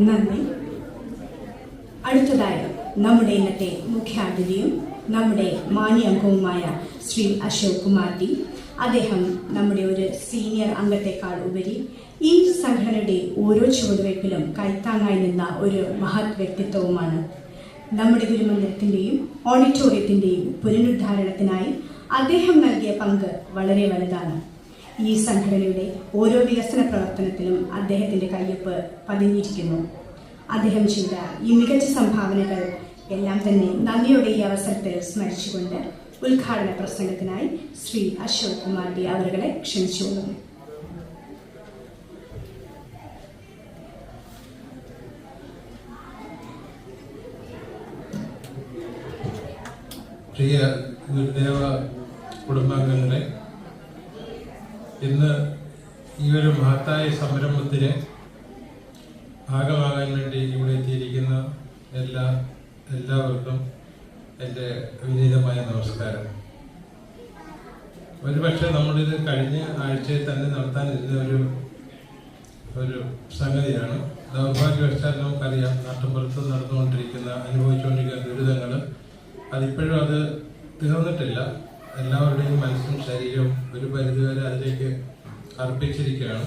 നന്ദി. അടുത്തതായി നമ്മുടെ ഇന്നത്തെ മുഖ്യാതിഥിയും നമ്മുടെ മാന്യാംഗവുമായ ശ്രീ അശോക് കുമാർ ടി. അദ്ദേഹം നമ്മുടെ ഒരു സീനിയർ അംഗത്തെക്കാൾ ഉപരി ഈ സംഘടനയുടെ ഓരോ ചുവടുവയ്പ്പിലും കൈത്താങ്ങായി നിന്ന ഒരു മഹത് വ്യക്തിത്വവുമാണ്. നമ്മുടെ ഗുരുമന്ദിരത്തിൻ്റെയും ഓഡിറ്റോറിയത്തിൻ്റെയും പുനരുദ്ധാരണത്തിനായി അദ്ദേഹം നൽകിയ പങ്ക് വളരെ വലുതാണ്. ഈ സംഘടനയുടെ ഓരോ വികസന പ്രവർത്തനത്തിലും അദ്ദേഹത്തിൻ്റെ കയ്യൊപ്പ് പതിഞ്ഞിരിക്കുന്നു. അദ്ദേഹം ചെയ്ത ഈ മികച്ച സംഭാവനകൾ എല്ലാം തന്നെ നന്ദിയോടെ ഈ അവസരത്തിൽ സ്മരിച്ചുകൊണ്ട് ഉദ്ഘാടന പ്രസംഗത്തിനായി ശ്രീ അശോക് കുമാർ ടി അവരെ ക്ഷണിച്ചുകൊള്ളുന്നു. പ്രിയ ഗുരുദേവ കുടുംബാംഗങ്ങളെ, ഇന്ന് ഈ ഒരു മഹത്തായ സംരംഭത്തിന് ഭാഗമാകാൻ വേണ്ടി ഇവിടെ എത്തിയിരിക്കുന്ന എല്ലാവർക്കും എൻ്റെ വിനീതമായ നമസ്കാരം. ഒരുപക്ഷെ നമ്മളിത് കഴിഞ്ഞ ആഴ്ചയിൽ തന്നെ നടത്താനിരുന്ന ഒരു സംഗതിയാണ്. ദൗർഭാഗ്യവശാൽ നമുക്കറിയാം, നാട്ടിൻപുറത്ത് നടന്നുകൊണ്ടിരിക്കുന്ന അനുഭവിച്ചുകൊണ്ടിരിക്കുന്ന ദുരിതങ്ങൾ അതിപ്പോഴും അത് തീർന്നിട്ടില്ല. എല്ലാവരുടെയും മനസ്സും ശരീരവും ഒരു പരിധിവരെ അതിലേക്ക് അർപ്പിച്ചിരിക്കുകയാണ്.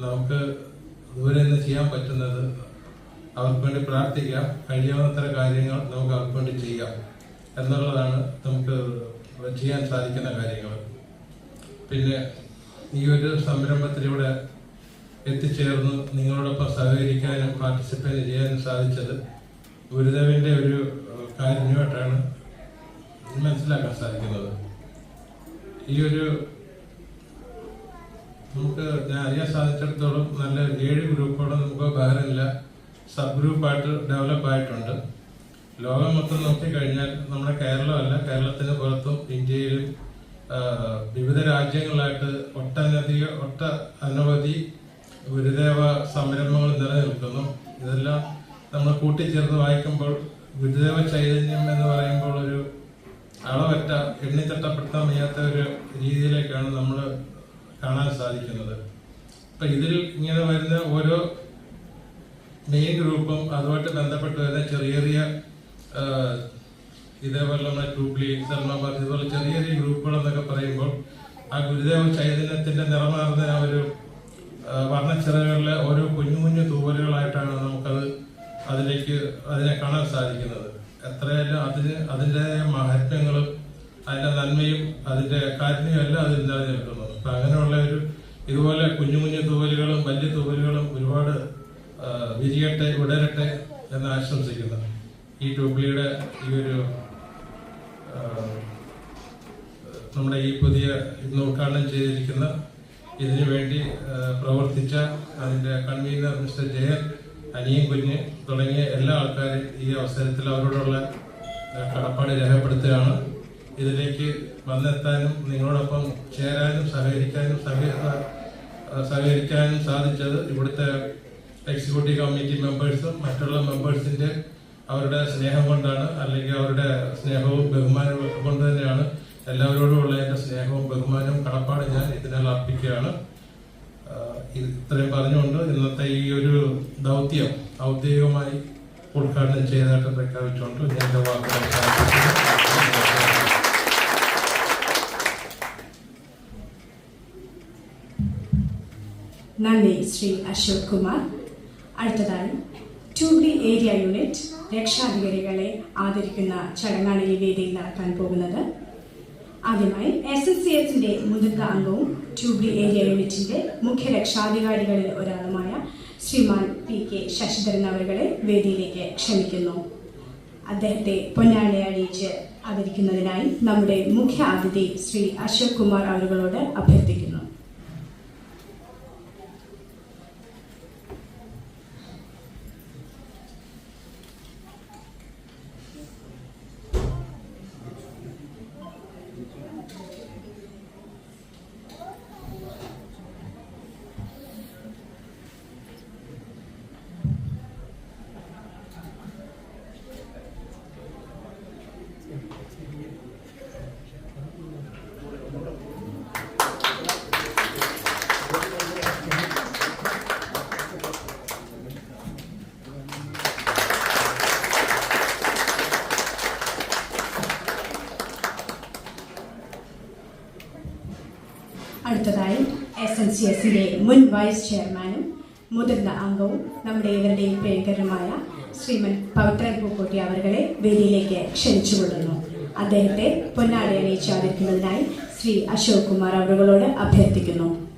നമുക്ക് ദൂരെ നിന്ന് ചെയ്യാൻ പറ്റുന്നത് അവർക്ക് വേണ്ടി പ്രാർത്ഥിക്കാം, കഴിയാവുന്നത്ര കാര്യങ്ങൾ നമുക്ക് അവർക്ക് വേണ്ടി ചെയ്യാം എന്നുള്ളതാണ് നമുക്ക് ചെയ്യാൻ സാധിക്കുന്ന കാര്യങ്ങൾ. പിന്നെ ഈ ഒരു സംരംഭത്തിലൂടെ എത്തിച്ചേർന്ന് നിങ്ങളോടൊപ്പം സഹകരിക്കാനും പാർട്ടിസിപ്പേറ്റ് ചെയ്യാനും സാധിച്ചത് ഗുരുദേവന്റെ ഒരു കാര്യമായിട്ടാണ് മനസ്സിലാക്കാൻ സാധിക്കുന്നത്. ഈ ഒരു ഞാൻ അറിയാൻ സാധിച്ചിടത്തോളം നല്ല 7 ഗ്രൂപ്പുകളും നമുക്ക് ബഹ്റിനില്ല സബ് ഗ്രൂപ്പായിട്ട് ഡെവലപ്പ് ആയിട്ടുണ്ട്. ലോകം മൊത്തം നോക്കിക്കഴിഞ്ഞാൽ നമ്മുടെ കേരളമല്ല, കേരളത്തിന് പുറത്തും ഇന്ത്യയിലും വിവിധ രാജ്യങ്ങളായിട്ട് അനവധി ഗുരുദേവ സംരംഭങ്ങൾ നിലനിൽക്കുന്നു. ഇതെല്ലാം നമ്മൾ കൂട്ടിച്ചേർത്ത് വായിക്കുമ്പോൾ ഗുരുദേവ ചൈതന്യം എന്ന് പറയുമ്പോൾ ഒരു അളവറ്റ എണ്ണിത്തട്ടപ്പെടുത്താൻ വയ്യാത്ത ഒരു രീതിയിലേക്കാണ് നമ്മൾ കാണാൻ സാധിക്കുന്നത്. അപ്പൊ ഇതിൽ ഇങ്ങനെ വരുന്ന ഓരോ മെയിൻ ഗ്രൂപ്പും അതുമായിട്ട് ബന്ധപ്പെട്ട് വരുന്ന ചെറിയ ചെറിയ ഇതേപോലെ നമ്മുടെ ട്യൂബ്ലി, സൽമാബാദ്, ഇതുപോലെ ചെറിയ ചെറിയ ഗ്രൂപ്പുകൾ എന്നൊക്കെ പറയുമ്പോൾ ആ ഗുരുദേവ ചൈതന്യത്തിന്റെ നിറമാർന്ന ആ ഒരു വർണ്ണച്ചിറകളിലെ ഓരോ കുഞ്ഞു കുഞ്ഞു തൂവലുകളായിട്ടാണ് നമുക്കത് അതിനെ കാണാൻ സാധിക്കുന്നത്. എത്രയെല്ലാം അതിൻ്റെ മഹത്വങ്ങളും അതിന്റെ നന്മയും അതിന്റെ കാരുണ്യവും എല്ലാം അതിൽ നിലനിൽക്കുന്നു. അപ്പൊ അങ്ങനെയുള്ള ഇതുപോലെ കുഞ്ഞു കുഞ്ഞു തൂവലുകളും വലിയ തൂവലുകളും ഒരുപാട് വിരിയട്ടെ, വിടരട്ടെ എന്ന് ആശംസിക്കുന്നു. ഈ ട്യൂബ്ലിയുടെ ഈ ഒരു നമ്മുടെ ഈ പുതിയ ഇന്ന് ഉദ്ഘാടനം ചെയ്തിരിക്കുന്ന ഇതിനു വേണ്ടി പ്രവർത്തിച്ച അതിന്റെ കൺവീനർ മിസ്റ്റർ ജയൻ, അനിയൻ കുഞ്ഞ് തുടങ്ങിയ എല്ലാ ആൾക്കാരും ഈ അവസരത്തിൽ അവരോടുള്ള കടപ്പാട് രേഖപ്പെടുത്തുകയാണ്. ഇതിലേക്ക് വന്നെത്താനും നിങ്ങളോടൊപ്പം ചേരാനും സഹകരിക്കാനും സാധിച്ചത് ഇവിടുത്തെ എക്സിക്യൂട്ടീവ് കമ്മിറ്റി മെമ്പേഴ്സും മറ്റുള്ള മെമ്പേഴ്സിന്റെ അവരുടെ സ്നേഹം കൊണ്ടാണ്, അല്ലെങ്കിൽ അവരുടെ സ്നേഹവും ബഹുമാനവും കൊണ്ട് തന്നെയാണ്. എല്ലാവരോടുമുള്ള എന്റെ സ്നേഹവും ബഹുമാനവും കടപ്പാട് ഞാൻ ഇതിനാൽ അർപ്പിക്കുകയാണ്. ഇത്രയും പറഞ്ഞുകൊണ്ട് ഇന്നത്തെ ഈ ഒരു ദൗത്യം ഔദ്യോഗികമായി ഉദ്ഘാടനം ചെയ്തതായിട്ട് പ്രഖ്യാപിച്ചുകൊണ്ട് ഞാൻ എന്റെ വാക്കുകൾ നന്ദി ശ്രീ അശോക് കുമാർ. അടുത്തതായി ട്യൂബ്ലി ഏരിയ യൂണിറ്റ് രക്ഷാധികാരികളെ ആദരിക്കുന്ന ചടങ്ങാണ് ഈ വേദിയിൽ നടക്കാൻ പോകുന്നത്. ആദ്യമായി SNCSന്റെ മുതിർന്ന അംഗവും ട്യൂബ്ലി ഏരിയ യൂണിറ്റിന്റെ മുഖ്യ രക്ഷാധികാരികളിൽ ഒരാളുമായ ശ്രീമാൻ PK ശശിധരൻ അവരെ വേദിയിലേക്ക് ക്ഷണിക്കുന്നു. അദ്ദേഹത്തെ പൊന്നാട അണിയിച്ച് ആദരിക്കുന്നതിനായി നമ്മുടെ മുഖ്യ അതിഥി ശ്രീ അശോക് കുമാർ അവരോട് അഭ്യർത്ഥിക്കുന്നു. അടുത്തതായി SNCSന്റെ മുൻ വൈസ് ചെയർമാനും മുതിർന്ന അംഗവും നമ്മുടെ ഇവരുടെയും പ്രിയങ്കരമായ ശ്രീമൻ പവിത്രൻ പൂക്കോട്ടി അവരുടെ വേദിയിലേക്ക് ക്ഷണിച്ചുകൊള്ളുന്നു. അദ്ദേഹത്തെ പൊന്നാട അണിയിച്ചാതിരിക്കുന്നതിനായി ശ്രീ അശോക് കുമാർ അവരോട് അഭ്യർത്ഥിക്കുന്നു.